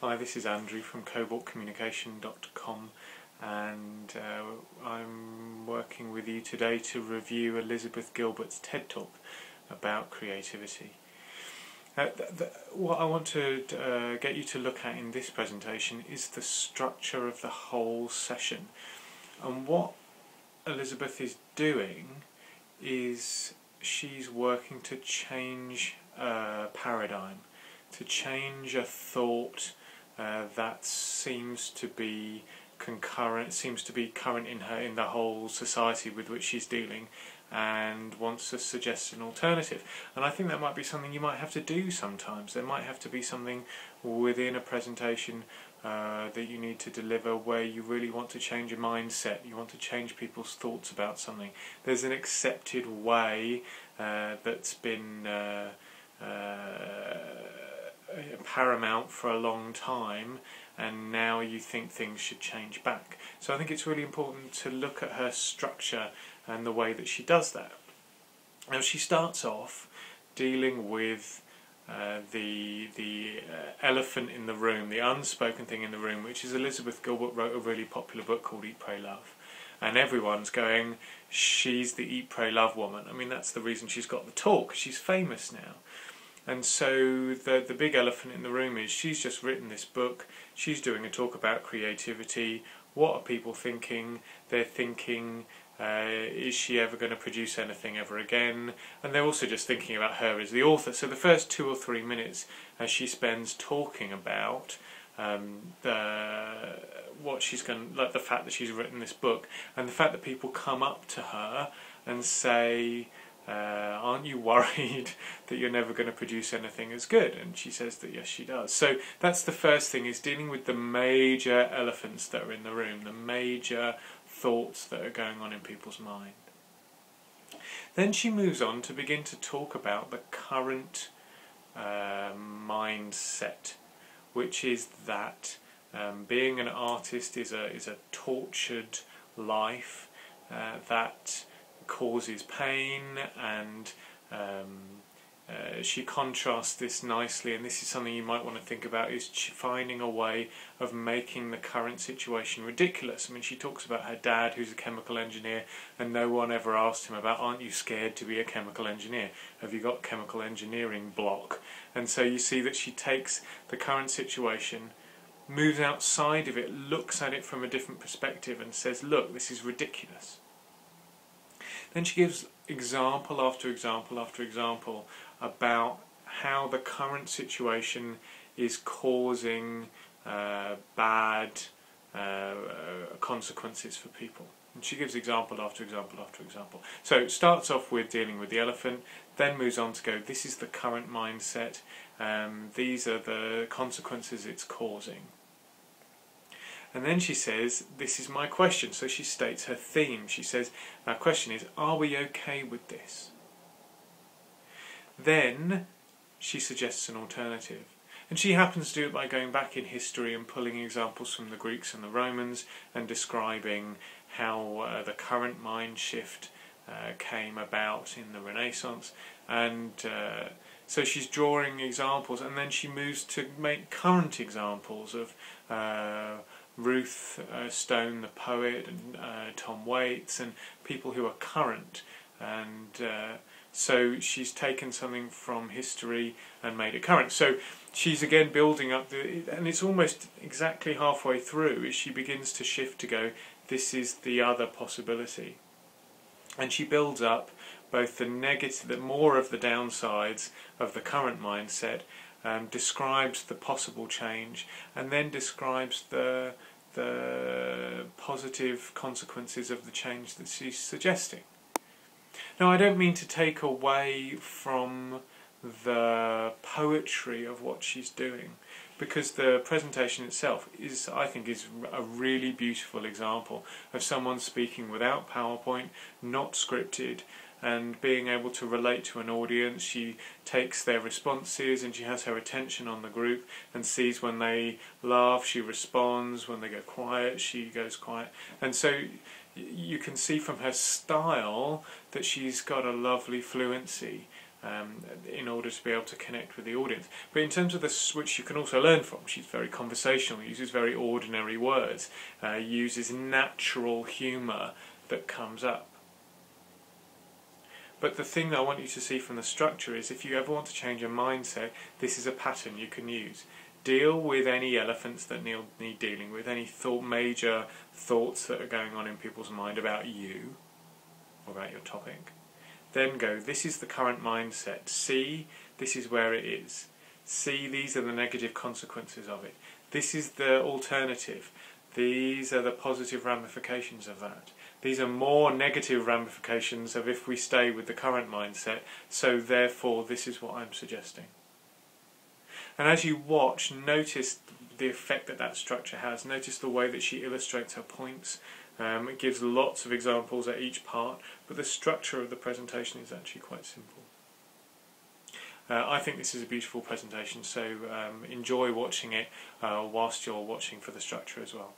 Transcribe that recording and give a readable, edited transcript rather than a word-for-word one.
Hi, this is Andrew from cobaltcommunication.com, and I'm working with you today to review Elizabeth Gilbert's TED Talk about creativity. What I want to get you to look at in this presentation is the structure of the whole session. And what Elizabeth is doing is she's working to change a paradigm, to change a thought that seems to be current in the whole society with which she's dealing, and wants to suggest an alternative. And I think that might be something you might have to do sometimes. There might have to be something within a presentation that you need to deliver where you really want to change a mindset, you want to change people's thoughts about something. There's an accepted way that's been paramount for a long time, and now you think things should change back. So I think it's really important to look at her structure and the way that she does that. Now, she starts off dealing with the elephant in the room, the unspoken thing in the room, which is Elizabeth Gilbert wrote a really popular book called Eat, Pray, Love. And everyone's going, she's the Eat, Pray, Love woman. I mean, that's the reason she's got the talk. She's famous now. And so the big elephant in the room is she's just written this book, she's doing a talk about creativity. What are people thinking? They're thinking, is she ever going to produce anything ever again? And they're also just thinking about her as the author. So the first 2 or 3 minutes she spends talking about what she's going, like the fact that she's written this book, and the fact that people come up to her and say, aren't you worried that you're never going to produce anything as good? And she says that yes, she does. So that's the first thing, is dealing with the major elephants that are in the room, the major thoughts that are going on in people's mind. Then she moves on to begin to talk about the current mindset, which is that being an artist is a tortured life that causes pain, and she contrasts this nicely, and this is something you might want to think about, is finding a way of making the current situation ridiculous. I mean, she talks about her dad, who's a chemical engineer, and no one ever asked him about, aren't you scared to be a chemical engineer? Have you got chemical engineering block? And so you see that she takes the current situation, moves outside of it, looks at it from a different perspective and says, look, this is ridiculous. Then she gives example after example after example about how the current situation is causing bad consequences for people. And she gives example after example after example. So it starts off with dealing with the elephant, then moves on to go, this is the current mindset, these are the consequences it's causing. And then she says, this is my question. So she states her theme. She says, our question is, are we okay with this? Then she suggests an alternative. And she happens to do it by going back in history and pulling examples from the Greeks and the Romans and describing how the current mind shift came about in the Renaissance. And so she's drawing examples, and then she moves to make current examples of Ruth Stone, the poet, and Tom Waits, and people who are current. And so she's taken something from history and made it current. So she's again building up, and it's almost exactly halfway through as she begins to shift to go, this is the other possibility. And she builds up both the negative, more of the downsides of the current mindset, describes the possible change, and then describes the positive consequences of the change that she's suggesting. Now, I don't mean to take away from the poetry of what she's doing, because the presentation itself is, I think, is a really beautiful example of someone speaking without PowerPoint, not scripted, and being able to relate to an audience. She takes their responses and she has her attention on the group and sees when they laugh, she responds, when they go quiet, she goes quiet. And so you can see from her style that she's got a lovely fluency in order to be able to connect with the audience. But in terms of which you can also learn from, she's very conversational, uses very ordinary words, uses natural humour that comes up. But the thing that I want you to see from the structure is, if you ever want to change your mindset, this is a pattern you can use. Deal with any elephants that need dealing with, any major thoughts that are going on in people's mind about you, or about your topic. Then go, this is the current mindset. See, this is where it is. See, these are the negative consequences of it. This is the alternative. These are the positive ramifications of that. These are more negative ramifications of if we stay with the current mindset, so therefore this is what I'm suggesting. And as you watch, notice the effect that that structure has. Notice the way that she illustrates her points. It gives lots of examples at each part, but the structure of the presentation is actually quite simple. I think this is a beautiful presentation, so enjoy watching it whilst you're watching for the structure as well.